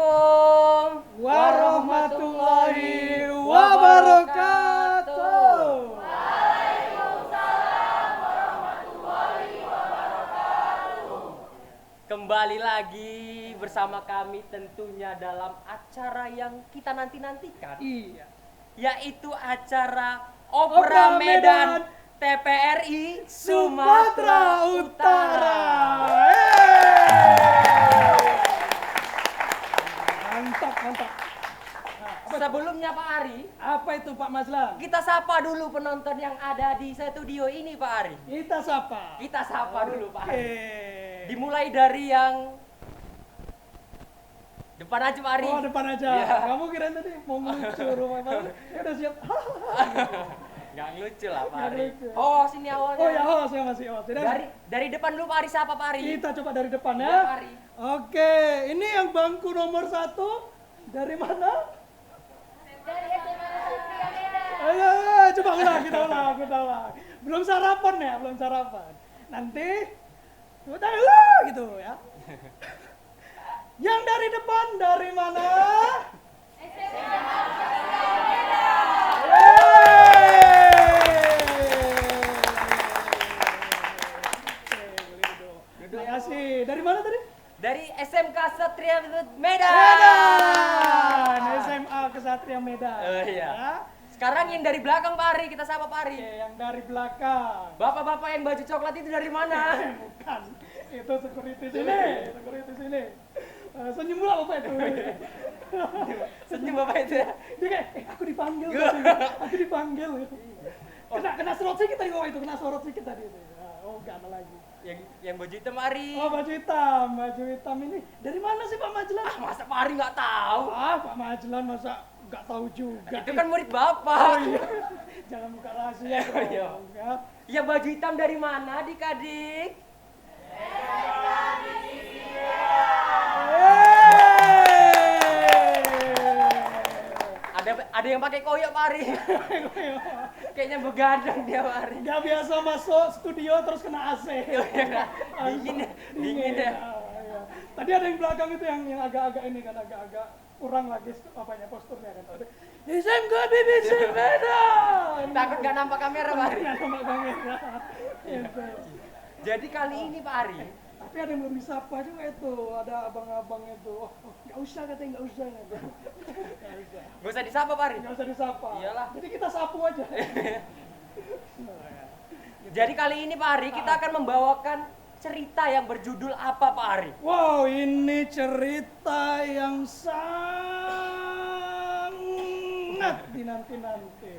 Assalamualaikum warahmatullahi wabarakatuh. Kembali lagi bersama kami tentunya dalam acara yang kita nanti-nantikan, Iya. yaitu acara Opera Medan TPRI Sumatera Utara. Mantap, mantap. Sebelumnya Pak Ari, Apa itu Pak Mazlan? kita sapa dulu penonton yang ada di studio ini Pak Ari. Kita sapa. Kita sapa dulu Pak Ari. Oke. Dimulai dari yang depan aja Pak Ari. Oh, depan aja. Iya. Kamu kirain tadi mau melucu rumah Pak? Ya udah siap. Nggak lucu lah Pak Nggak Ari. lucu. Oh sini awalnya. Oh ya, host ya masih host. Dari depan dulu Pak Ari, siapa Pak Ari? Kita coba dari depan Iya, ya. Pak Ari. Oke, ini yang bangku nomor 1 dari mana? Dari SMA Satria Medan. Ayo, coba ulang, kita ulang. Belum sarapan ya, belum sarapan. Nanti, udah gitu ya. Yang dari depan dari mana? SMA Terima kasih. Dari mana tadi? Dari SMK Satria Medan. Medan. SMA Kesatria Medan. Oh, iya. Ya. Sekarang yang dari belakang Pak Ari, kita sapa Pak Ari. Oke, yang dari belakang. Bapak-bapak yang baju coklat itu dari mana? Bukan, itu security sini. Senyum pula bapak itu. Senyum Bapak itu ya. Dia kayak, aku dipanggil tadi. Kena sorot sedikit tadi bapak itu, kena sorot sedikit tadi itu. Oh, gak ada lagi. Yang baju hitam Pak Ari. Oh, baju hitam ini. Dari mana sih Pak Majlan? Ah, masa Pak Ari nggak tahu? Pak Majlan masa nggak tahu juga. Itu kan murid Bapak. Oh iya. Jangan buka rahasia Oh, iya. dong. Ya. Ya baju hitam dari mana adik-adik? Ada yang pakai koyok Pak Ari. Kayaknya begadang dia Pak Ari. Gak biasa masuk studio terus kena AC. Dingin ya. Iya. Tadi ada yang belakang itu yang agak-agak ini kan, agak-agak kurang lagi apanya posturnya kan. SMK BBC Medan. Takut nggak nampak kamera Pak Ari. Nggak nampak kamera. Gitu. Jadi kali ini Pak Ari, Tapi ada yang belum disapa juga itu, ada abang-abang itu. Oh, nggak usah katanya, nggak usah. Nggak usah. nggak usah disapa Pak Ari. Nggak usah disapa. Iyalah. Jadi kita sapu aja. Jadi kali ini Pak Ari kita akan membawakan cerita yang berjudul apa Pak Ari? Wow, ini cerita yang sangat dinanti-nanti.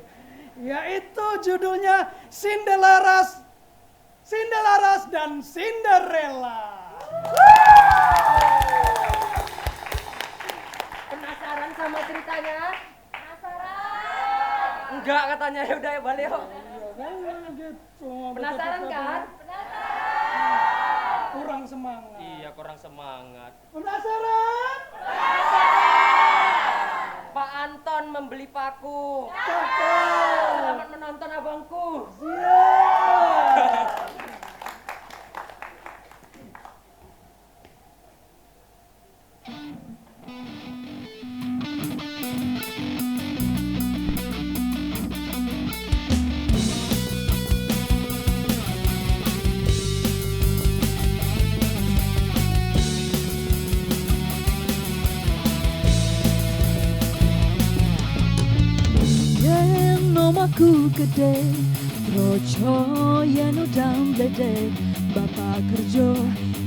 Yaitu judulnya Cinderella dan Cinderella. Penasaran sama ceritanya? Penasaran? Enggak katanya, ya udah ya balik yuk. Iya kan gitu. Penasaran kan? Kurang semangat. Iya, kurang semangat. Penasaran? Pak Anton membeli paku. Cakep. Selamat menonton abangku. Siap. Yen omaku gede, roco yen udang bledek, bapak kerja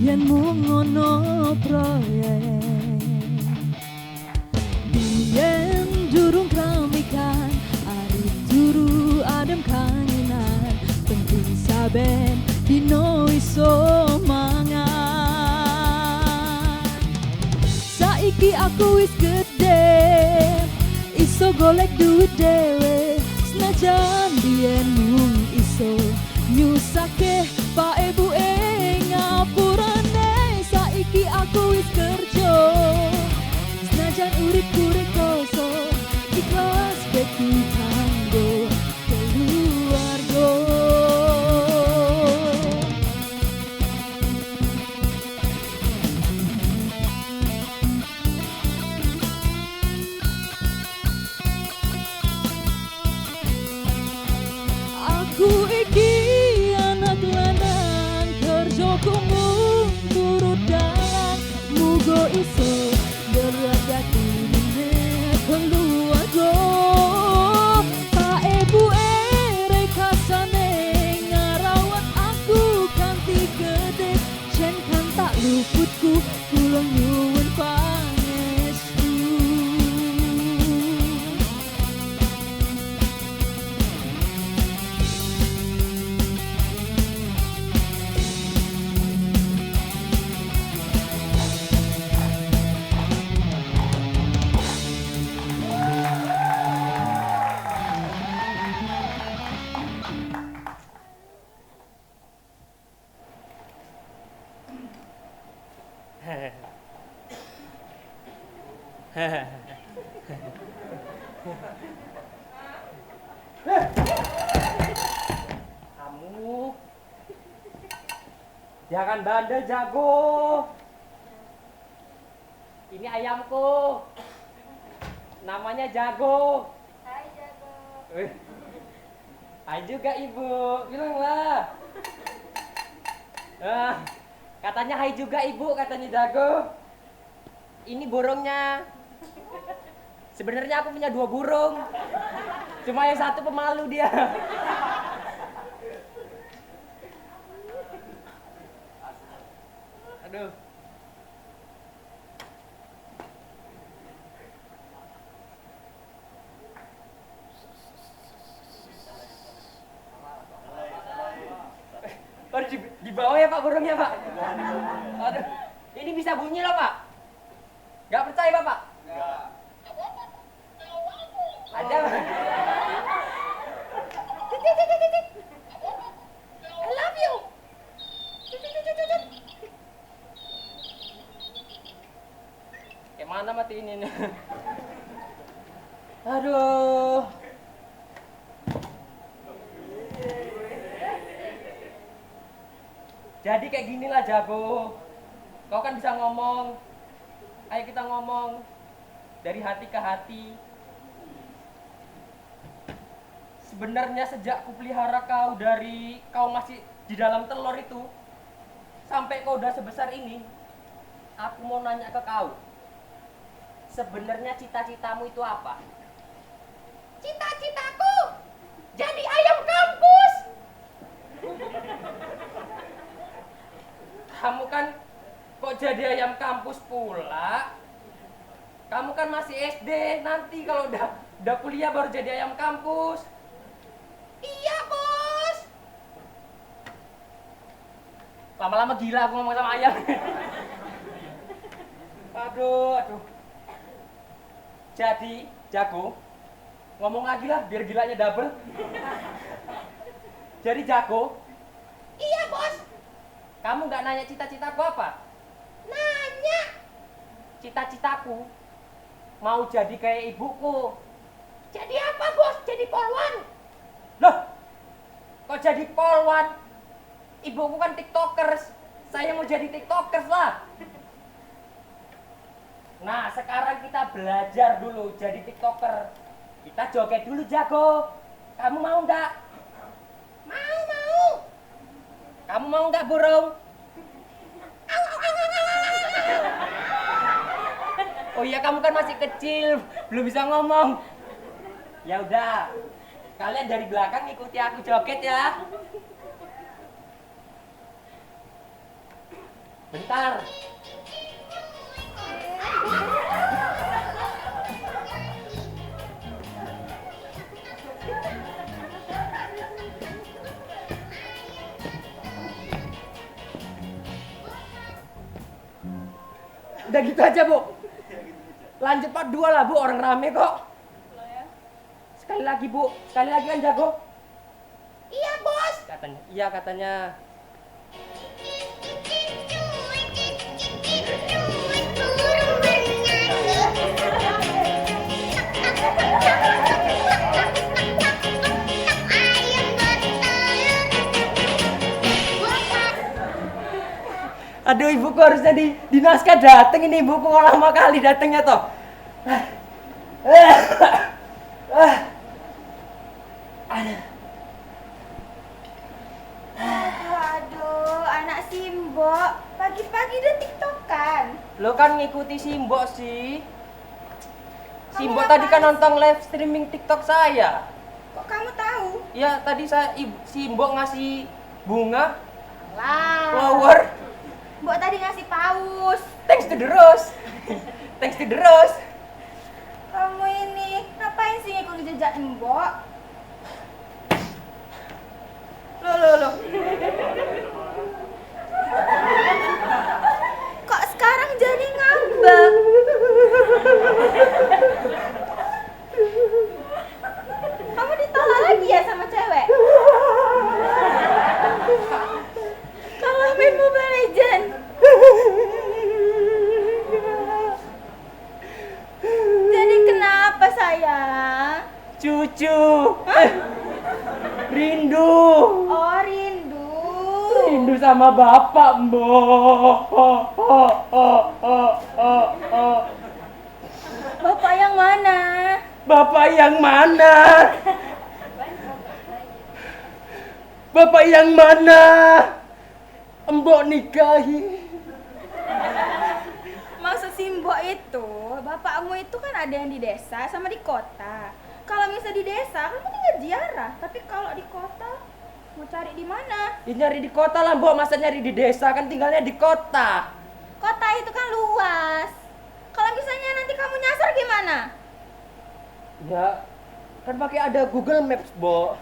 yen ngono proyek. Yen durung kramikan, ari turu adem kangenan, penting saben dino iso mangan. Saiki aku wis gede, iso golek duit dewe, senajan biyen mung iso nyusake pak ibu ngapurane. Saiki aku wis kerja, senajan uripku rekoso, ikhlas beku kanggo keluarga. iso beragati dine keluarga. Pak ibu rekasane ngarawat aku kanthi gede, jen kan tak luputku kula nyuwun pangestu. Kamu jangan bandel, jago. Ini ayamku, namanya Jago. Hai Jago. Hai juga ibu, bilanglah. Katanya hai juga ibu, katanya Jago. Ini burungnya. Sebenarnya aku punya 2 burung. Cuma yang satu pemalu dia. Aduh. Baru di bawah ya Pak burungnya Pak. Aduh. Ini bisa bunyi loh Pak. Gak percaya Bapak? Ada. I love you. Kayak mana matiin ini? Aduh. Jadi kayak ginilah Jago. Kau kan bisa ngomong. Ayo kita ngomong dari hati ke hati. Sebenarnya sejak kupelihara kau dari kau masih di dalam telur itu sampai kau udah sebesar ini, aku mau nanya ke kau. Sebenarnya cita-citamu itu apa? Cita-citaku jadi ayam kampus. Kamu kan kok jadi ayam kampus pula? Kamu kan masih SD, nanti kalau udah kuliah baru jadi ayam kampus. Iya bos. Lama-lama gila aku ngomong sama ayam. Aduh. Jadi, Jago, ngomong lagi lah biar gilanya double. Jadi Jago, iya bos. Kamu nggak nanya cita-citaku apa? Nanya. Cita-citaku mau jadi kayak ibuku. Jadi apa bos? Jadi polwan. Loh, kok jadi polwan? Ibuku kan tiktokers. Saya mau jadi tiktokers lah. Nah, sekarang kita belajar dulu jadi tiktoker. Kita joget dulu Jago. Kamu mau nggak? Mau. Kamu mau nggak burung? Oh iya, kamu kan masih kecil, belum bisa ngomong. Ya udah, kalian dari belakang ikuti aku joget ya. Bentar. Udah gitu aja, Bu. Lanjut part 2 lah, Bu. Orang rame kok. Sekali lagi, Bu. Sekali lagi kan Jago. Iya, Bos. Katanya. Iya, katanya. Aduh, ibuku harusnya di naskah dateng ini, ibuku kok lama kali datengnya toh. Aduh, anak Simbok. Pagi-pagi udah tiktokan. Lo kan ngikuti Simbok sih. Kamu Simbok tadi kan ngapain? nonton live streaming TikTok saya. Kok kamu tahu? Ya tadi Simbok ngasih bunga, Lah. flower. Mbok tadi ngasih paus. Thanks to the rose. Thanks to the rose. Kamu ini ngapain sih ngikut jejak Mbok? Loh. Kok sekarang jadi ngambek? Kamu ditolak lagi ya sama cewek? Kalau main Mobile Legend. Jadi kenapa sayang? Cucu. Rindu. Oh rindu. Rindu sama bapak, Mbok. Bapak yang mana? Bapak yang mana? Bapak yang mana? Mbok nikahi. Maksud Simbok itu, bapakmu itu kan ada yang di desa sama di kota. Kalau misalnya di desa, kamu tinggal ziarah. Tapi kalau di kota, mau cari di mana? Ya nyari di kota lah, Mbok. Masa nyari di desa, kan tinggalnya di kota. Kota itu kan luas. Kalau misalnya nanti kamu nyasar gimana? Ya, kan pakai ada Google Maps, Mbok.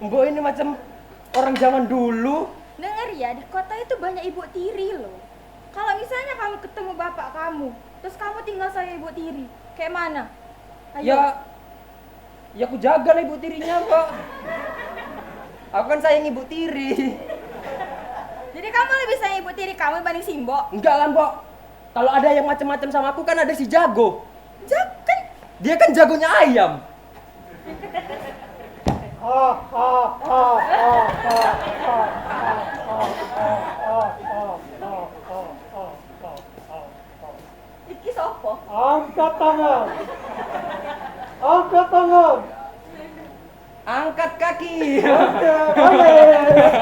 Mbok ini macam orang zaman dulu. Dengar ya, di kota itu banyak ibu tiri loh. Kalau misalnya kamu ketemu bapak kamu, terus kamu tinggal sama ibu tiri, kayak mana? Ayo. Ya aku jaga lah ibu tirinya, Mbok. Aku kan sayang ibu tiri. Jadi kamu lebih sayang ibu tiri kamu dibanding Simbok? Enggak lah, Mbok. Kalau ada yang macam-macam sama aku kan ada si Jago. Kan Dia kan jagonya ayam. iki sopo? Angkat tangan. Angkat tangan. Angkat kaki.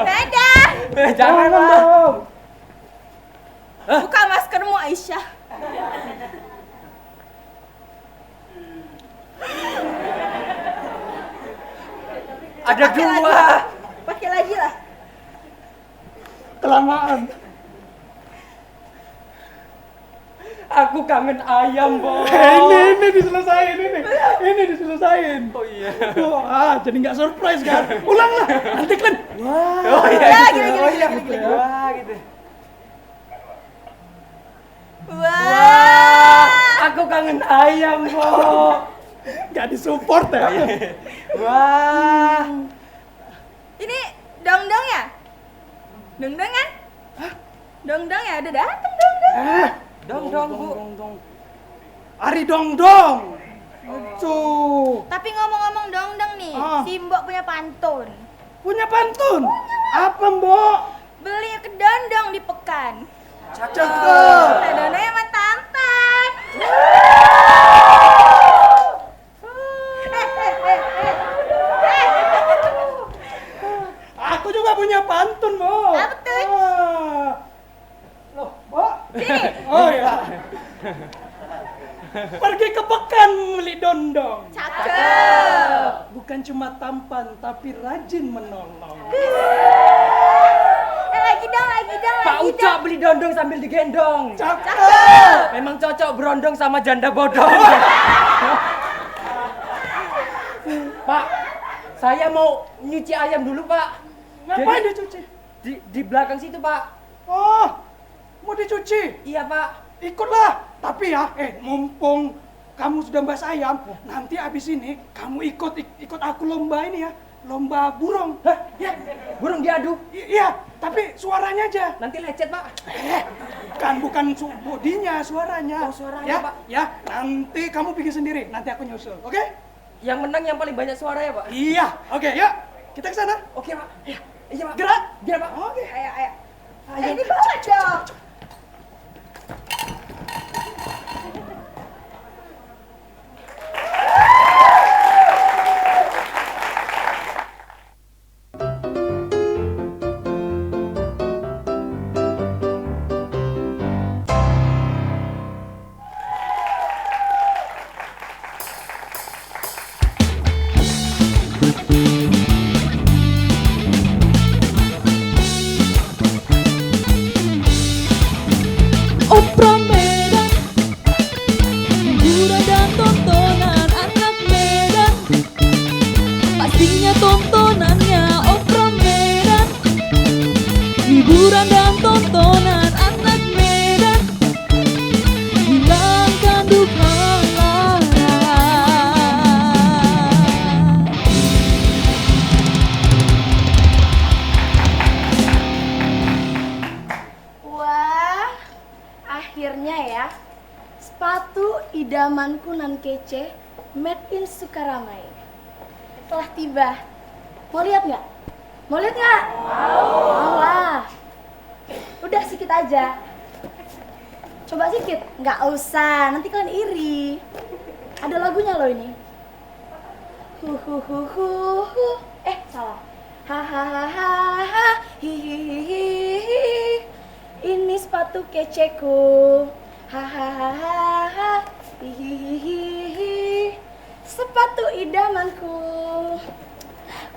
Dadah. Janganlah. dong. Buka maskermu Aisyah. Ada Pakai dua. lagi. Pakai lagi lah. Kelamaan. Aku kangen ayam, Mbok. Ini diselesain ini. Ini diselesain. Oh iya. Jadi nggak surprise kan? Ulang lah. Nanti kan. Wah. Oh iya. Ya, gitu. gini, Oh gini, iya. gini, gini. Wah, gitu. Wah. Aku kangen ayam, Mbok. Nggak disupport ya. Wah. Ini dong-dong ya? Dong-dong kan? Dong-dong ya? Udah dateng dong-dong. Dong, Bu. Ari dong. Tuh. Tapi ngomong-ngomong dong-dong nih, Simbok punya pantun. Punya pantun. Apa, Mbok? Beli kedondong di Pekan. Cakep. Kedondongnya emang tampan. Aku juga punya pantun, Mbok. Apa tuh? Loh, Mbok. Sini. Oh ya. Pergi ke Pekan beli dondong. Cakep. Bukan cuma tampan, tapi rajin menolong. Lagi dong. Pak Ucok beli dondong sambil digendong. Cakep. Memang cocok berondong sama janda bodong. Pak, saya mau nyuci ayam dulu, Pak. Ngapain Jadi, dicuci? Di belakang situ, Pak. Oh, mau dicuci? Iya, Pak. Ikutlah. Tapi ya, mumpung kamu sudah bahas ayam, nanti abis ini kamu ikut aku lomba ini ya, lomba burung. Hah? Ya, Burung diadu. iya, tapi suaranya aja. Nanti lecet, Pak. Bukan bodinya, suaranya. Oh, suaranya, ya, Pak. Ya, nanti kamu bikin sendiri. Nanti aku nyusul, oke? Yang menang yang paling banyak suaranya, Pak. Iya, oke, yuk. Kita ke sana. Oke, Pak. Iya, iya, Pak. Gerak. Gerak, Pak. Oke. Ayo. Ayo. Ini bawa dong. idamanku nan kece, made in Sukaramai. Telah tiba. Mau lihat nggak? Mau lihat nggak? Mau lah. Udah sikit aja. Coba sikit. Nggak usah, nanti kalian iri. Ada lagunya loh ini. Hu. Salah. Hahaha, hihihihi. Ini sepatu keceku. Hahaha, hihihihi. Sepatu idamanku.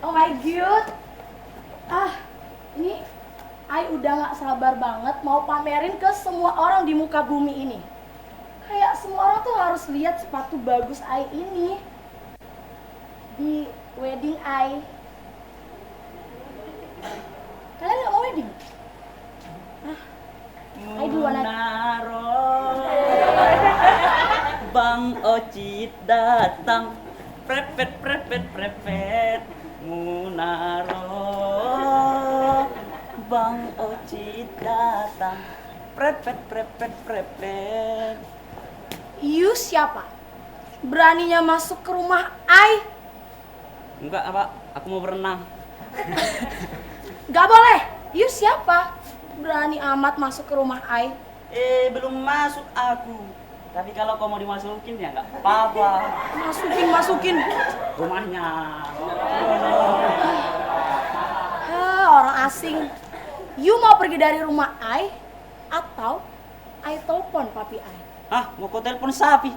Oh my god. Ini Ai udah gak sabar banget mau pamerin ke semua orang di muka bumi ini. Kayak semua orang tuh harus lihat sepatu bagus Ai ini di wedding Ai. Kalian gak mau wedding? Ai duluan aja. Bang Ocit datang, prepet Munaro. Bang Ocit datang, prepet. You siapa? Beraninya masuk ke rumah Ai? Enggak, Pak. Aku mau berenang. Gak boleh. You siapa? Berani amat masuk ke rumah Ai. Belum masuk aku. Tapi kalau kau mau dimasukin ya nggak apa-apa. Masukin. Rumahnya. Orang asing. You mau pergi dari rumah Ai atau Ai telepon papi Ai? Mau kau telepon sapi?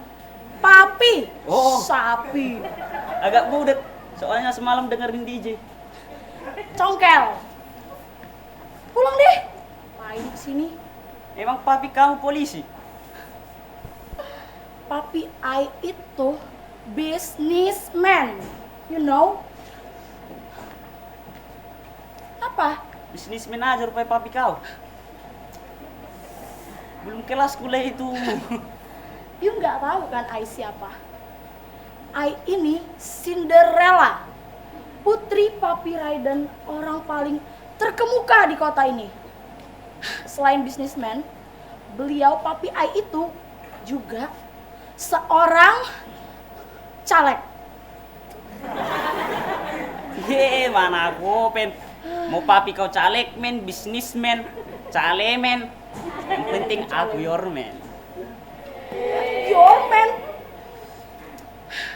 Papi? Oh. Sapi. Agak budet. Soalnya semalam dengerin DJ. Congkel. Pulang deh. Main kesini. Emang papi kamu polisi? Papi Ai itu businessman. You know? Apa? Bisnismen aja rupanya papi kau. Belum kelas kuliah itu. You nggak tahu kan Ai siapa? Ai ini Cinderella, putri Papi Raiden, orang paling terkemuka di kota ini. Selain bisnismen, beliau Papi Ai itu juga seorang caleg. Mana aku pen. Mau papi kau caleg men, bisnismen, calemen. Yang penting aku your man. Your man?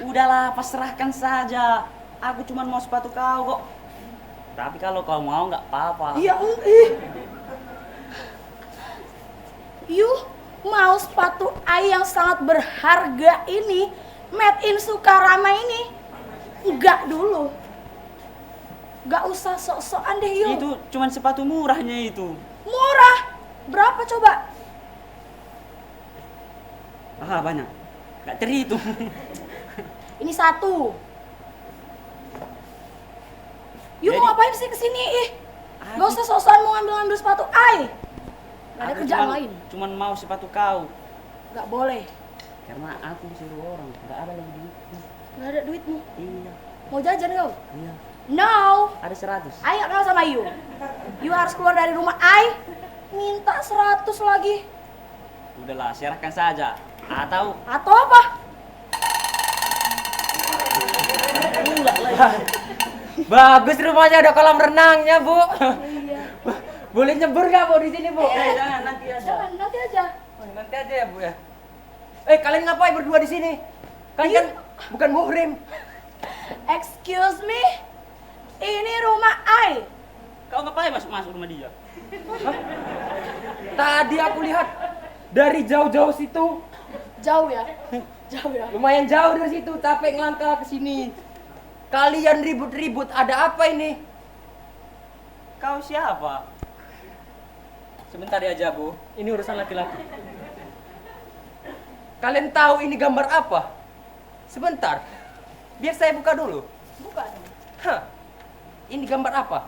Udahlah, pasrahkan saja. Aku cuma mau sepatu kau kok. Tapi kalau kau mau nggak apa-apa. Ya, You mau sepatu Ai yang sangat berharga ini, made in Sukarama ini? Enggak dulu. Gak usah sok-sokan deh You. Itu cuma sepatu murahnya itu. Murah? Berapa coba? Banyak. Nggak terhitung. Ini satu. You Jadi- mau ngapain sih kesini? Gak Aku- usah sok-sokan mau ngambil-ngambil sepatu Ai. Gak ada Aku kerjaan lain. Cuman mau sepatu kau. Gak boleh. Karena aku disuruh orang. Nggak ada lagi duit. Gak ada duitmu. Iya. Mau jajan kau? Iya. No. Ada 100. Ai gak kenal sama You. You harus keluar dari rumah Ai. Minta 100 lagi. Udahlah, serahkan saja. Atau apa? Bagus rumahnya, ada kolam renangnya, Bu. Iya. Boleh nyebur nggak, Bu, di sini, Bu? jangan nanti aja. Jangan, nanti aja. Nanti aja ya, Bu ya. Kalian ngapain berdua di sini? Kalian kan bukan muhrim. Excuse me. Ini rumah Ai. Kau ngapain masuk rumah dia? Tadi aku lihat dari jauh-jauh situ, Jauh ya? Jauh ya? lumayan jauh dari situ, capek ngelangkah ke sini. Kalian ribut-ribut, ada apa ini? Kau siapa? Sebentar aja, Bu. Ini urusan laki-laki. Kalian tahu ini gambar apa? Sebentar. Biar saya buka dulu. Bukan. Ini gambar apa?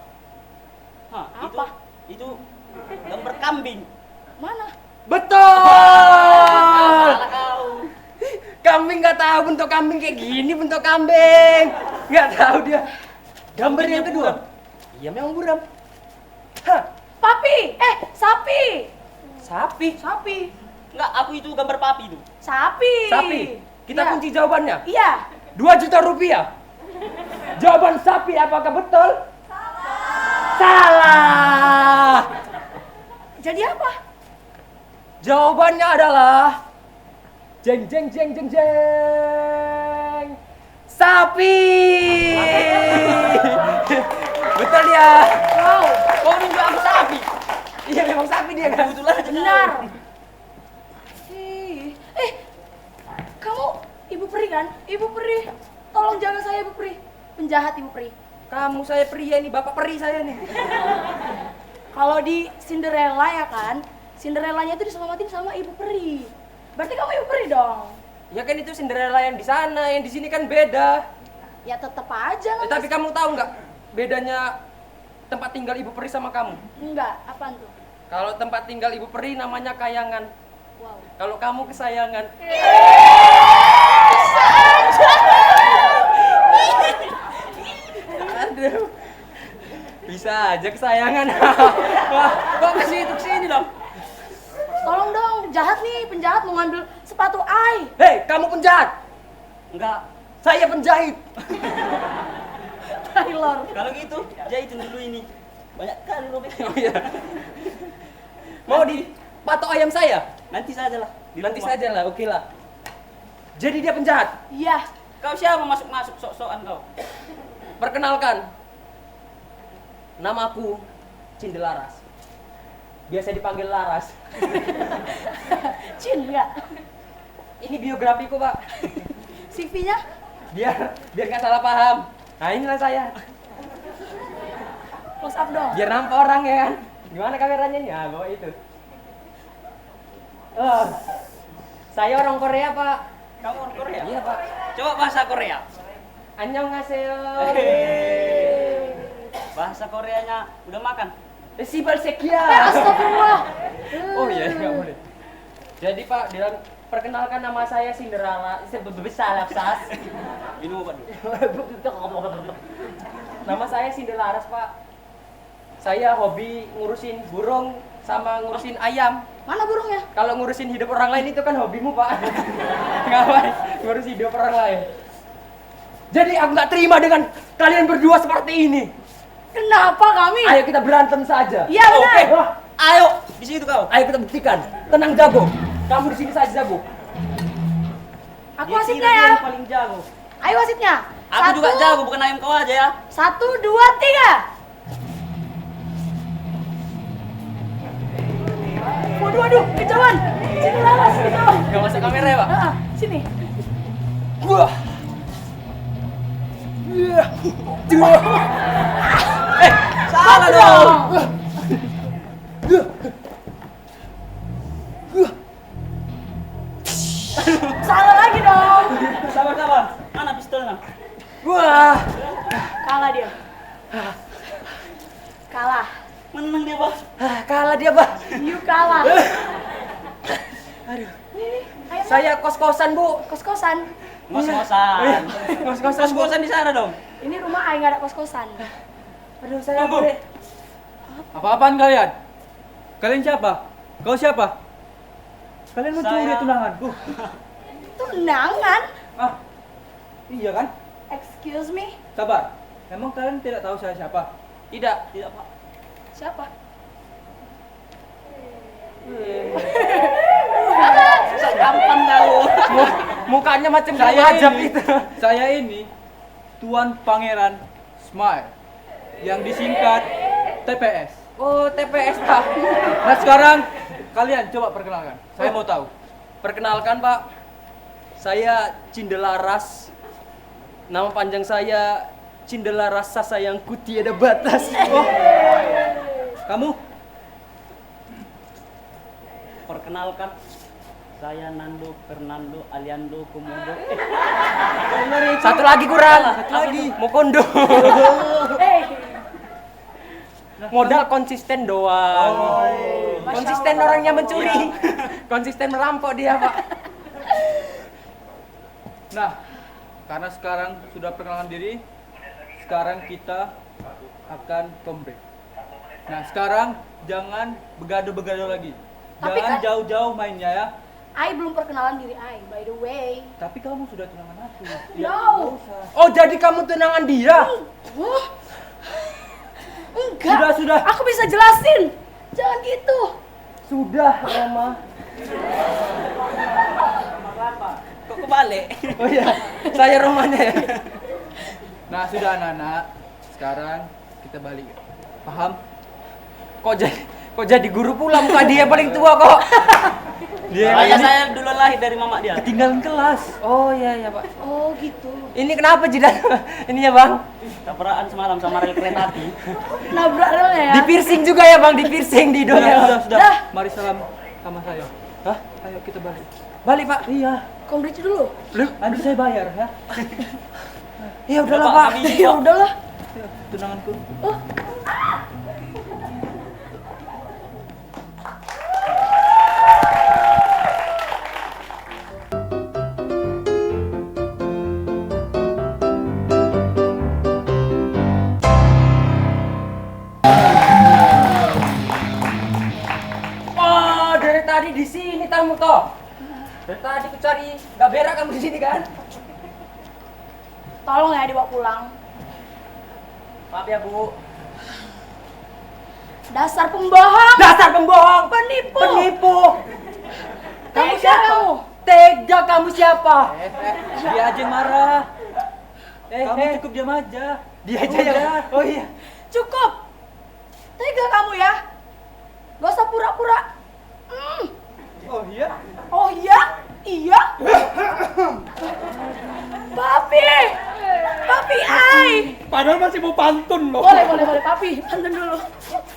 Apa? Itu gambar kambing. Mana? Betul! Salah kau. Kambing nggak tahu bentuk kambing kayak gini, bentuk kambing. Nggak tahu dia. Gambar yang kedua. Iya, memang buram. Papi! Sapi! Sapi. Sapi! Enggak, aku itu gambar papi itu. Sapi! Sapi. Kita Iya. kunci jawabannya. Iya. 2 juta rupiah. Jawaban sapi apakah betul? Salah. Jadi apa? Jawabannya adalah jeng jeng jeng jeng jeng. Sapi. Betul dia. Wow, Kau nunjuk aku sapi. Iya memang sapi dia kan. Kebetulan aja benar. Kamu Ibu Peri kan? Ibu Peri, tolong jaga saya Ibu Peri. Penjahat Ibu Peri. Kamu saya pria ini, bapak peri saya nih. Kalau di Cinderella ya kan, Cinderellanya itu diselamatin sama Ibu Peri. Berarti kamu Ibu Peri dong. Ya kan itu Cinderella yang di sana, yang di sini kan beda. Ya tetep aja lah. Tapi kamu tahu nggak bedanya tempat tinggal Ibu Peri sama kamu? Enggak, apaan tuh? Kalau tempat tinggal Ibu Peri namanya kayangan. Wow. Kalau kamu kesayangan. Aduh. Bisa aja kesayangan. Wah, kok ke sini dong? Tolong dong, jahat nih, penjahat mau ngambil sepatu Ai. Hei, kamu penjahat. Enggak. Saya penjahit. Taylor. Kalau gitu, jahitin dulu ini. Banyak kali robeknya. Oh iya. Mau dipatok ayam saya? Nanti sajalah. Di Nanti rumah. saja lah, oke lah. Jadi dia penjahat. Iya. Kau siapa masuk-masuk sok-sokan kau? Perkenalkan, namaku Cindelaras. Biasa dipanggil Laras. Cin enggak? Ini biografiku, Pak. CV-nya? Biar nggak salah paham. Nah inilah saya. Close up dong. Biar nampak orang ya kan. Gimana kameranya nih? Ah, bawa itu. Oh, saya orang Korea, Pak. Kamu orang Korea? Iya, Pak. Coba bahasa Korea. Annyeonghaseyo. Bahasa Koreanya udah makan? Sibal sekia. Astagfirullah. Oh iya, nggak boleh. Jadi Pak, perkenalkan nama saya Cinderella. Besar sas. Minum obat dulu. Nama saya Cinderella, Pak. Saya hobi ngurusin burung sama ngurusin ayam. Mana burungnya? Kalau ngurusin hidup orang lain itu kan hobimu, Pak. Ngapain ngurusin hidup orang lain? Jadi aku nggak terima dengan kalian berdua seperti ini. Kenapa kami? Ayo kita berantem saja. Iya benar. Oke. Wah, Ayo, di situ kau. ayo kita buktikan. Tenang jago. Kamu di sini saja jago. Aku Dia wasitnya kira dia ya. yang paling jago. Ayo wasitnya. Aku juga jago, bukan ayam kau aja ya. 1, 2, 3. Waduh, kejauhan. Sini lalas, kejauhan. Nggak masuk kamera ya, Pak? Sini. Wah. Salah dong. Salah lagi dong. Sabar. Mana pistolnya? Wah. Kalah dia. Kalah. Menang dia, Bos. Kalah dia, Pak. You kalah. Aduh. Ayo, Saya kos-kosan, Bu. kos-kosan. Ngos-ngosan. Kos-kosan, Bu. Ngos-ngosan di sana dong. Ini rumah Ai nggak ada kos-kosan. Aduh, saya Tunggu. boleh. Apa-apaan kalian? Kalian siapa? Kau siapa? Kalian mencuri Saya- tunanganku. Tunangan? Ah, iya kan? Excuse me. Sabar. Emang kalian tidak tahu saya siapa? Tidak. Tidak, Pak. Siapa? Gampang kau. Mukanya macam Saya ajab ini, itu. saya ini Tuan Pangeran Smile yang disingkat TPS. Oh, TPS, Pak. Nah sekarang kalian coba perkenalkan. Saya mau tahu. Perkenalkan, Pak. Saya Cindelaras. Nama panjang saya Cindelaras Sasayangku Tiada Batas. Oh, Kamu? Perkenalkan, saya Nando Fernando Aliando Komodo. satu lagi kurang. Satu lagi. Mokondo. Hey. Modal konsisten doang. Masya Konsisten Allah. orangnya mencuri. Konsisten merampok dia, Pak. Nah, karena sekarang sudah perkenalan diri, sekarang kita akan comeback. Nah, sekarang jangan begado-begado lagi. Tapi Jangan kan- jauh-jauh mainnya ya. I belum perkenalan diri I, by the way. Tapi kamu sudah tunangan aku. No. Oh, jadi kamu tunangan dia? Wah. Enggak. Sudah. Aku bisa jelasin. Jangan gitu. Sudah, Roma. Kok kebalik? Oh iya, saya Romanya ya. Nah, sudah anak-anak. Sekarang kita balik. Paham? Kok jadi guru pula, muka dia paling tua kok. Dia Soalnya saya dulu lahir dari mama dia. ketinggalan kelas. Oh iya Pak. Oh gitu. Ini kenapa jidat? Ini ya Bang. Tabrakan semalam sama rel kereta api. Nabrak relnya ya. Di piercing juga ya Bang, di piercing di hidungnya. Sudah. Mari salam sama saya. Hah? Ayo kita balik. Balik Pak. Iya. Congrats dulu. Nanti saya bayar ya. Ya udahlah Bapak, Pak. kami- Ya udahlah. Tunanganku. Wah, dari tadi di sini tamu toh. Dari tadi aku cari, nggak berak kamu di sini kan? Tolong ya dibawa pulang. Maaf ya Bu. Dasar pembohong. Dasar pembohong, Penipu. penipu. Kamu Tega siapa? kamu. Tega kamu siapa? Dia aja yang marah. Kamu eh. cukup diam aja. Dia aja yang. Oh iya. Cukup. Tega kamu ya. Gak usah pura-pura. Oh iya. Oh iya? Iya? Papi! Papi ai! Padahal masih mau pantun loh. Boleh, Papi. Pantun dulu.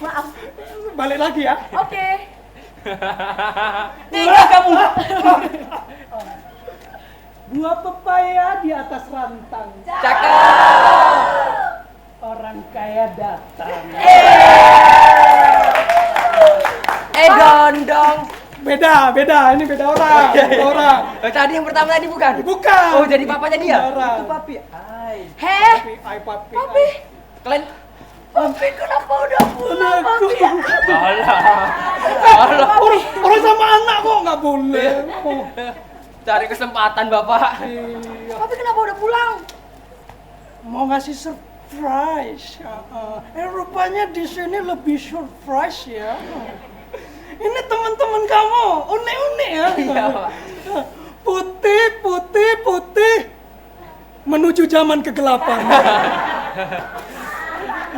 Maaf. Balik lagi ya. Oke. Tega kamu. Buah pepaya di atas rantang. Cakep. Orang kaya datang. Dondong. Beda. Ini beda orang. Beda orang. Oh, tadi yang pertama tadi bukan? Bukan. Oh, jadi papanya dia? Beda orang. Itu papi. Ai. Heh, Papi. Papi. Kalian Papi kenapa udah pulang, Anakku. Papi? Alah. Orang sama anak kok nggak boleh. Oh, Cari kesempatan, Bapak. iya. Papi kenapa udah pulang? Mau ngasih surprise. Rupanya di sini lebih surprise ya. Ini teman-teman kamu, unik-unik ya. Iya, Pak. Putih. Menuju zaman kegelapan.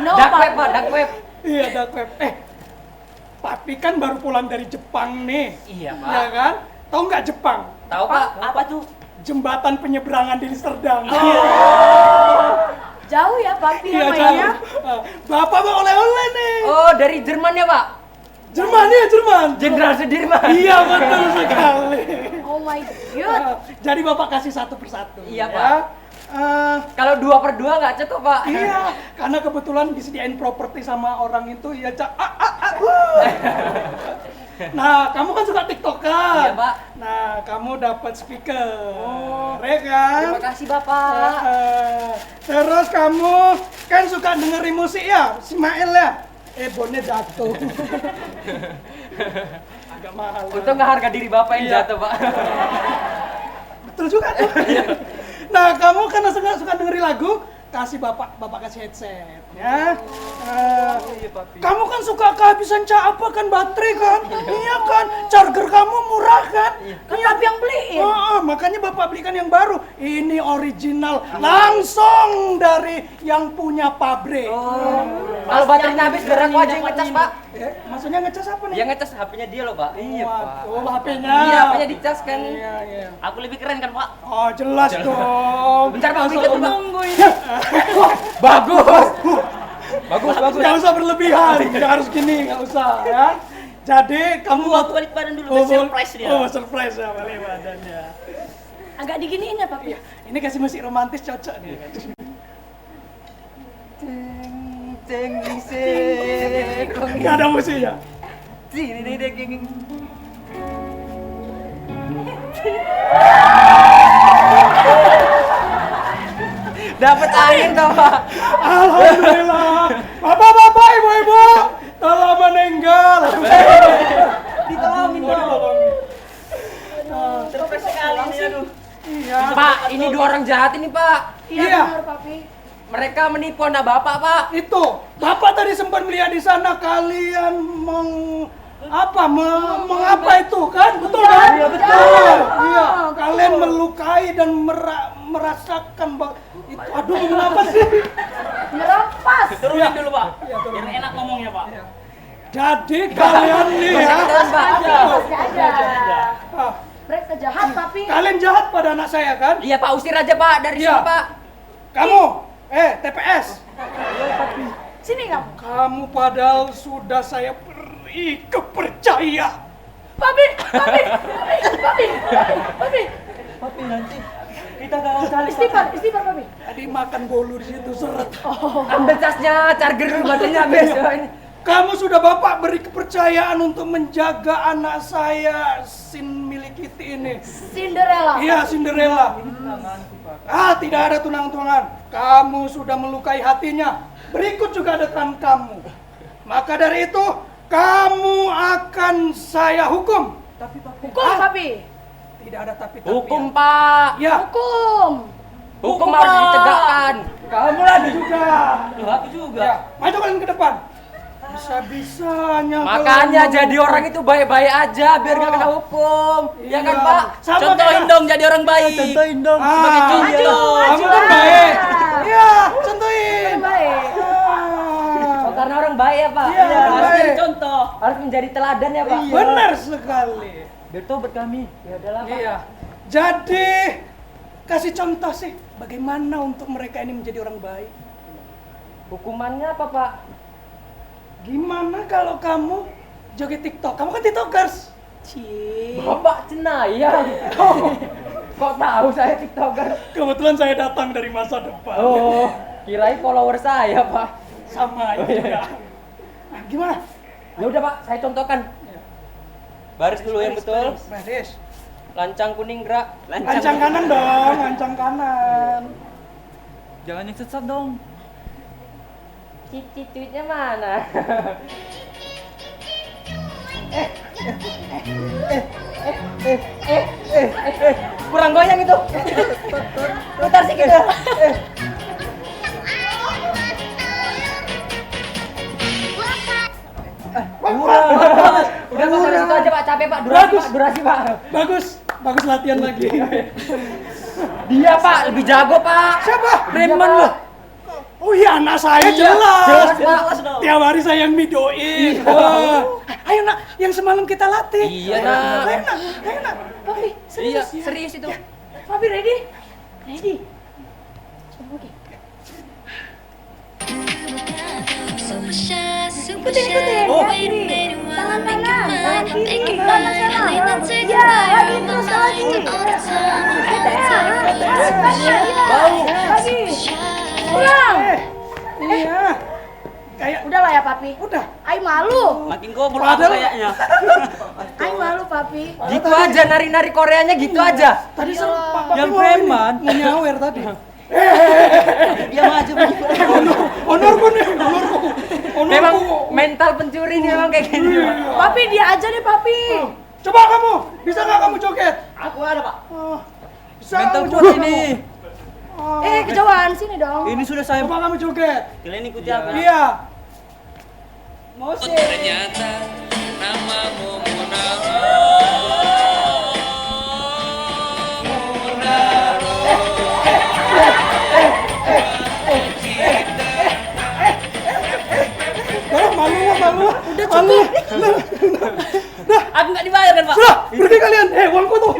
No, Dark web, Papi. Pak, dark web. Iya, dark web. Papi kan baru pulang dari Jepang nih. Iya, Pak. Ya kan? Tahu nggak Jepang? Tahu, Pak? Apa tuh? Jembatan penyeberangan di Amsterdam. Jauh ya, Papi Iya, namanya. jauh. Bapak mau oleh-oleh nih. Oh, dari Jerman ya, Pak? Jerman ya, Jerman. Jenderal Sudirman. Iya, betul sekali. Oh my god. Jadi Bapak kasih satu persatu. Iya, ya. Pak. Kalau 2/2 nggak cukup, Pak. Iya, karena kebetulan disediain properti sama orang itu ya, Cak. Nah, kamu kan suka TikTokan. Iya, Pak. Nah, kamu dapat speaker. Oh. Ya kan? Terima kasih, Bapak. Terus kamu kan suka dengerin musik ya, Ismail ya? Bonnya jatuh. Agak mahal. Untung nggak harga diri Bapak yang Iya. jatuh, Pak. Betul juga tuh. Nah, kamu kan suka dengerin lagu, kasih bapak kasih headset, ya. Kamu kan suka kehabisan apa kan baterai kan? Iya kan, charger kamu murah kan? Kan Papi yang beliin. Makanya bapak belikan yang baru. Ini original, langsung dari yang punya pabrik. Kalau baterainya habis, biar aku aja yang ngecas, Pak. Maksudnya ngecas apa nih? Yang ngecas HP-nya dia loh, Pak. Oh, HP-nya. Iya, HP-nya dicas kan. Iya. Aku lebih keren kan, Pak? Oh, jelas dong. Bentar, Pak, Masa pikir dulu, Pak. nunggu ini. Bagus. Bagus. Nggak usah berlebihan, nggak harus gini, nggak usah ya. Jadi kamu Aku balik badan dulu, biar surprise dia. Oh, surprise ya, balik badannya. Agak diginiin ya, Papi. Ini kasih musik romantis cocok nih. Nggak ada musiknya. Dapat angin toh, Pak. Alhamdulillah. Bapak-bapak, ibu-ibu telah meninggal. Ditolongin dong. capek sekali nih, aduh. Iya. Pak, ini dua orang jahat ini, Pak. Iya Iya. benar papi. Mereka menipu anak Bapak, Pak. Itu, Bapak tadi sempat melihat di sana kalian mengapa itu kan? Betul kan? Iya, betul. Iya, kalian melukai dan merasakan itu. Aduh, kenapa sih? Merampas. Turunin dulu, Pak. Iya, turunin. Biar enak ngomongnya, Pak. Jadi kalian nih ya, Kebetulan, Pak. Aja. ah, Mereka jahat papi. kalian jahat pada anak saya kan? Iya, Pak, usir aja, Pak, dari Iya. sini, Pak. Kamu, TPS. Sini kamu. Kamu padahal sudah saya beri kepercayaan. Papi, papi, papi, papi. Papi, nanti kita galau kali. Istighfar papi. Tadi makan bolu di situ seret. Ambil tasnya, charger dulu baterainya habis. Ini. Kamu sudah Bapak beri kepercayaan untuk menjaga anak saya Sin Milikiti ini. Cinderella. Iya, Cinderella. Tidak ada tunang-tunangan. Kamu sudah melukai hatinya. Berikut juga dengan kamu. Maka dari itu, kamu akan saya hukum. Hukum papi. Tidak ada tapi-tapi. Hukum, Pak. Ya, Hukum. Hukum harus ditegakkan. kamu lagi juga. Loh, aku juga. Ya, maju kalian ke depan. Bisa-bisanya Makanya kalian jadi orang itu baik-baik aja biar nggak kena hukum. Ya kan, Iya. Pak? Sama Contohin kayak- dong jadi orang baik. Contohin dong sebagai Ah, contoh. kamu kan baik. Iya, contohin. Baik. Oh, karena orang baik ya, Pak. Iya, orang Harus jadi baik. contoh. Harus menjadi teladan ya, Pak. Benar sekali. Biar tobat kami. Ya udahlah, Pak. Iya. Jadi kasih contoh sih bagaimana untuk mereka ini menjadi orang baik. Hukumannya apa, Pak? Gimana kalau kamu joget TikTok? Kamu kan TikTokers. Bapak cenayang. Kok tahu saya TikToker? Kebetulan saya datang dari masa depan. Oh, kirain follower saya, Pak. Sama juga. Nah, gimana? Ya udah, Pak, saya contohkan. Baris dulu yang betul. Baris. Lancang kuning gerak. Lancang kanan dong, lancang kanan. Jangan yang sesat dong. Cici tweetnya mana? Kurang goyang itu. Putar sedikit. Udah Pak, sampai situ aja Pak, capek Pak, durasi Bagus. Pak, durasi Pak. Bagus, bagus latihan lagi. Dia Pak, lebih jago Pak. Siapa? Raymond loh. Oh iya, anak saya Iya, jelas. jelas, Pak. Tiap hari saya yang videoin. Wah. Ayo nak, yang semalam kita latih. Iya, Nak. Ayo nak, ayo nak. Papi, Iya, serius. serius itu. Papi ready? Ready. Oke. Ikutin. Oh. Tangan-tangan. Tangan kiri. Tangan sana. Ya, lagi terus lagi. Bau. Lagi. Ulang. Iya. Kayak Udah lah ya papi. udah. Ai malu. Makin goblok Padahal- kayaknya. Ai malu papi. Gitu aja, nari-nari Koreanya gitu aja. Tadi Iya. Pak Yang mau preman. ini, mau nyawer tadi. Dia maju begitu. Honorku nih, honorku. Memang Honorku. mental pencuri nih memang kayak gini. Papi dia aja deh papi. Coba kamu, bisa nggak kamu joget? Aku ada, Pak. Oh, bisa Mental kamu kuat joget ini. kamu? Oh, Kejauhan sini dong. Ini sudah saya. coba kamu joget. Kalian ikuti aku. Iya. Musik. Ternyata namamu Munaro. Udah, malu lah, malu lah. Udah cukup. Aku nggak dibayar kan, Pak? Sudah, pergi kalian. Uangku tuh.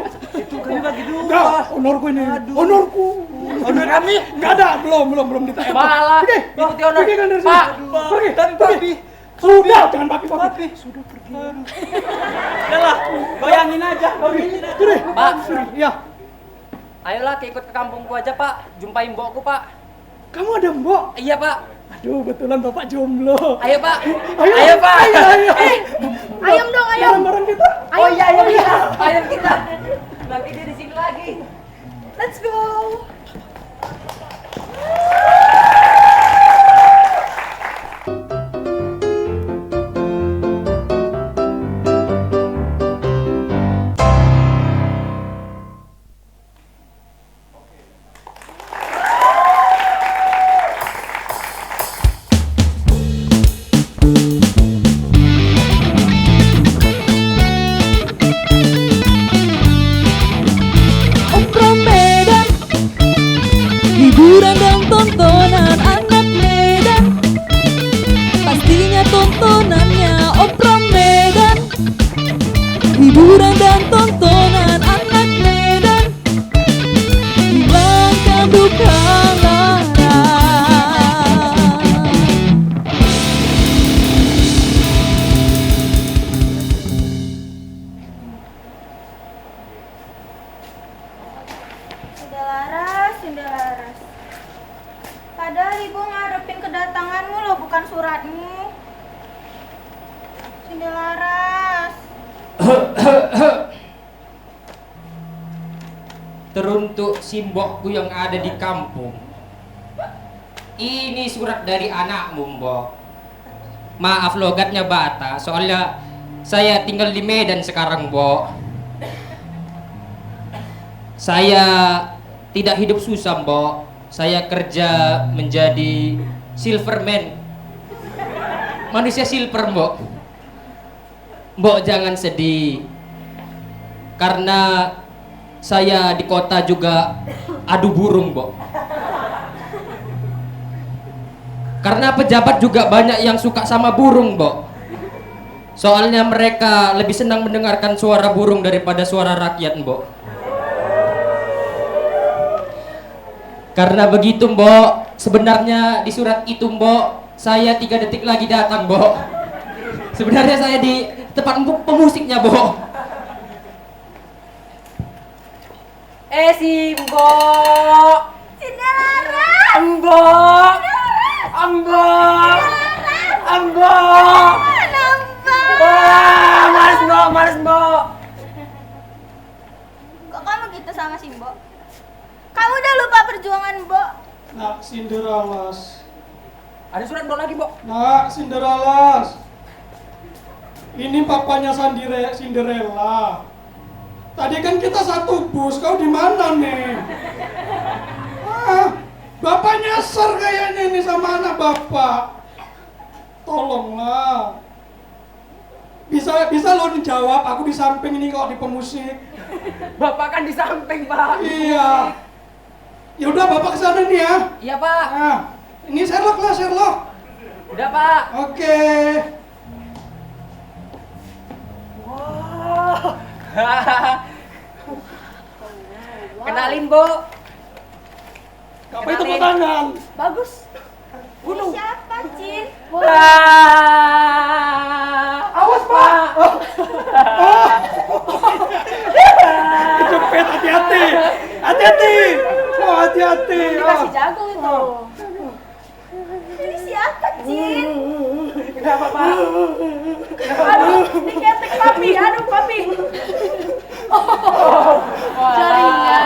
Kami bagi dua. Enggak, honorku ini. Honorku. Honor kami. Enggak ada, belum ditanya. Malah Pergi. ikuti honor. Pergi kan dari sini. Pak. Pergi. Pergi. Sudah, jangan papi. Sudah pergi. Udah lah, goyangin aja. Sudah. Pak. Iya. Ayolah ikut ke kampungku aja Pak. Jumpain mbokku Pak. Kamu ada mbok? Iya Pak. Aduh, betulan Bapak jomblo. Ayo Pak. Ayo, Ayo Pak. Ayo. Ayam dong ayam. Barang-barang kita. Oh iya ayam kita. Ayam kita. Nanti dia di sini lagi. Let's go. hiburan dan tontonan anak Medan. Pastinya tontonannya Opera Medan. Hiburan dan tontonan anak Medan, hilangkan duka lara. Sunda Laras, Sunda Laras. Padahal ibu ngarepin kedatanganmu loh, bukan suratmu. Sunda Laras. Teruntuk simbokku yang ada di kampung. Ini surat dari anakmu, Mbok. Maaf logatnya bata, soalnya saya tinggal di Medan sekarang, Mbok. Saya tidak hidup susah, Mbok. Saya kerja menjadi silverman. Manusia silver, Mbok. Mbok jangan sedih. Karena saya di kota juga adu burung, Mbok. Karena pejabat juga banyak yang suka sama burung, Mbok. Soalnya mereka lebih senang mendengarkan suara burung daripada suara rakyat, Mbok. Karena begitu, Mbok, sebenarnya di surat itu, Mbok, saya 3 detik lagi datang, Mbok. Sebenarnya saya di tempat pemusiknya, Mbok. Simbok. Sunda Laras. Embok. Embok. Embok. Wah, males Mbok, males Mbok. Kok kamu gitu sama si Mbok? Kamu udah lupa perjuangan Mbok? Nak Cinderella's. Ada surat Mbok lagi, Mbok. Nak Cinderella's. Ini papanya Cinderella. Tadi kan kita satu bus, kau di mana nih? Bapak nyasar kayaknya ini sama anak bapak. Tolonglah. Bisa lo dijawab, aku di samping ini kok di pemusik. Bapak kan di samping, Pak. Iya. Ya udah bapak kesana nih ya. Iya, Pak. Nah, ini Sherlock lah, Sherlock. Udah, Pak. Oke. Wow. Kenalin, Mbok. Apa itu tepuk tangan? Bagus. Gunung. Siapa, Cin? Awas, Pak. Kecepet, hati-hati. Hati-hati. Oh, hati-hati. Ini masih jagung itu. Ini siapa, Cin? Kenapa, Pak? Aduh, ini ketek papi. Aduh, papi. Jaringnya.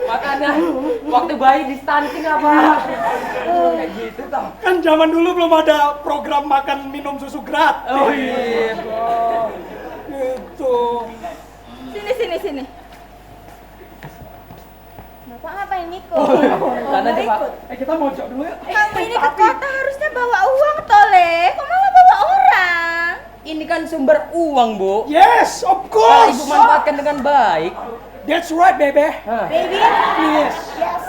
Makanya waktu bayi di stunting apa? Kayak gitu toh. Kan zaman dulu belum ada program makan minum susu gratis. Oh iya. Gitu. Sini. Bapak ngapain ikut? Sana aja, Pak. Kita mojok dulu ya. Kamu ini ke kota harusnya bawa uang, Tole. Kok malah bawa orang? Ini kan sumber uang, Bu. Yes, of Kalau course. Ibu manfaatkan dengan baik. That's right, baby. Baby? Yes. Yes.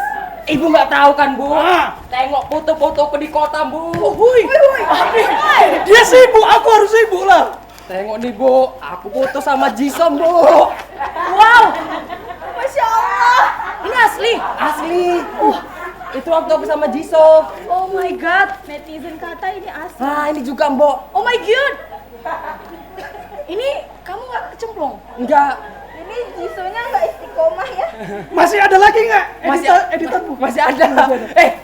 Ibu nggak tahu kan, Bu? Ah. Tengok foto-foto di kota, Bu. Hui. Dia sibuk, aku harus sibuk lah. Tengok nih, Bu. Aku foto sama Jisom, Bu. Wow. Masya Allah. Ini asli. Asli. Itu waktu aku sama Jisom. Oh my god. Netizen kata ini asli. Nah, ini juga, Mbok. Oh my god. Ini kamu nggak kecemplung? Enggak. Ini jisunya nggak istiqomah ya? Masih ada lagi nggak? Masih Editanmu. Masih ada.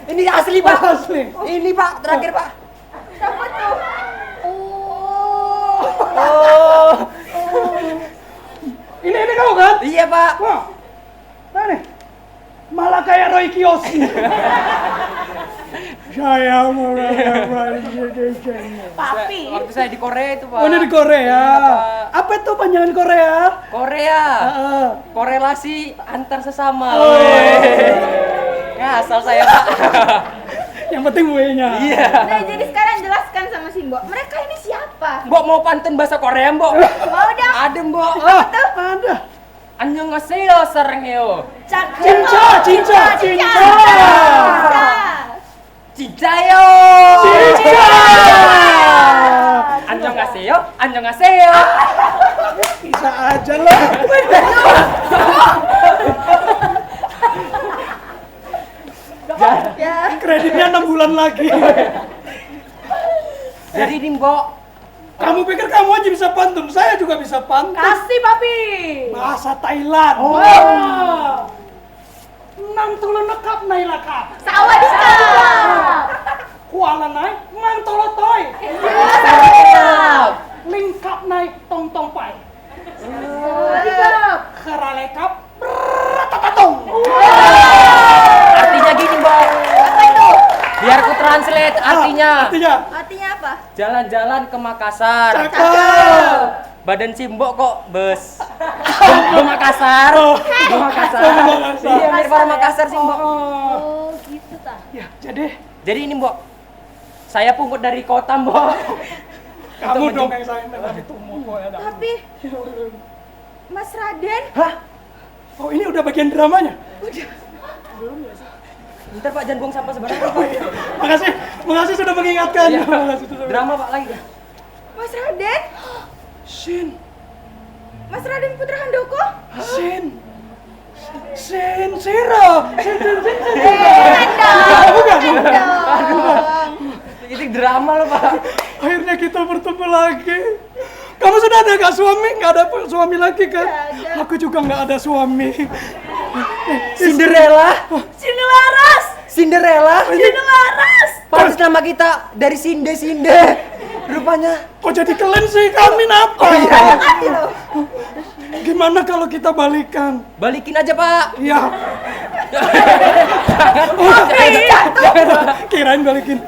Ini asli, Pak. Asli. Ini, Pak. Terakhir, Pak. Siapa tuh? Oh. Ini kau kan? Iya, Pak. Wah. Nah nih. Malah kayak Roy Kiyoshi. Saya Papi. Waktu saya di Korea itu, Pak. Oh, ini di Korea. Pak. Apa itu panjangan Korea? Korea. Heeh. Korelasi antar sesama. Oh. Ya, asal saya, Pak. Yang penting buenya. Iya. Nah, jadi sekarang jelaskan sama si Mbok. Mereka ini siapa? Mbok mau pantun bahasa Korea, Mbok? Mau dong. Ada, Mbok. Ada. Annyeonghaseyo, saranghayo. Cinca. Annyeonghaseyo. Bisa aja lah. Ya. Kreditnya 6 bulan lagi. Jadi ini Mbok, Kamu pikir kamu aja bisa pantun? Saya juga bisa pantun. Kasih papi. Bahasa Thailand. Oh. Nang tolo nekap nai lakap. Sawadika. Kuala nai mang tolo toy. Lingkap nai tong tong pai. Sawadika. Keralekap ratatatong. artinya gini Mbok. Apa itu? Biar ku translate artinya. Artinya. Artinya apa? Jalan-jalan ke Makassar. Cakep. Badan si Mbok kok bes. Ke Makassar. Ke Makassar. Makassar. Iya, mirip orang Makassar sih Mbok. Oh, gitu ta. Ya, jadi Jadi ini Mbok, saya pungut dari kota Mbok. kamu Untuk dong yang saya memang ditunggu kok ya. Tapi Mas Raden, Hah? Oh, ini udah bagian dramanya? Bentar Pak, jangan buang sampah sebenarnya Pak. Makasih sudah mengingatkan. Iya. Makasih sudah. Drama Pak lagi. Mas Raden, Shin, Mas Raden Putra Handoko. Shin, Sira. Bukan. Ini drama loh Pak. Akhirnya kita bertemu lagi. Kamu sudah ada gak suami? Gak ada suami lagi kan? Nggak ada. Aku juga gak ada suami. Cinderella. Cinelaras. Cinderella. Cinelaras. Pantas nama kita dari Sinde. Rupanya. Kok jadi kalian sih? Kami apa? Gimana kalau kita balikan? Balikin aja Pak. Iya. Kirain balikin.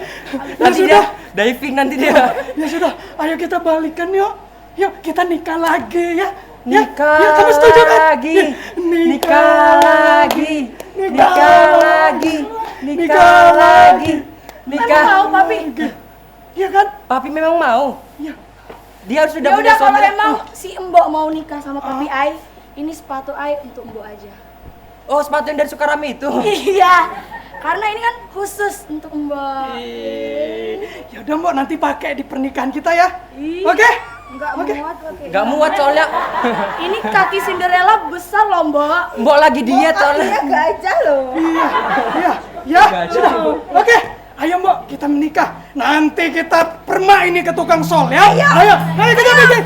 Ya Nanti sudah. dia diving nanti dia. Ya sudah. Ayo kita balikan yuk. Yuk kita nikah lagi ya. Nikah ya, kamu setuju kan? lagi. Ya, Nikah lagi. Nikah Nikah lagi. Nikah lagi. Nikah. Mau papi? Iya kan? Papi memang mau. Iya. Dia harus sudah Ya punya udah kalau suami. emang si Mbok mau nikah sama papi Ai, ini sepatu Ai untuk Mbok aja. Oh, sepatu yang dari Sukarami itu. Iya. Karena ini kan khusus untuk Mbok. Ya udah Mbok, nanti pakai di pernikahan kita ya. Ih. Oke? Enggak Oke. muat pakai. Gak muat soalnya. Ini kaki Cinderella besar loh, Mbok. Mbok lagi diet soalnya. Kakinya gajah loh. Iya. Ya, sudah. Oke. Ayo Mbok, kita menikah. Nanti kita perma ini ke tukang sol ya. Ayo kita bikin.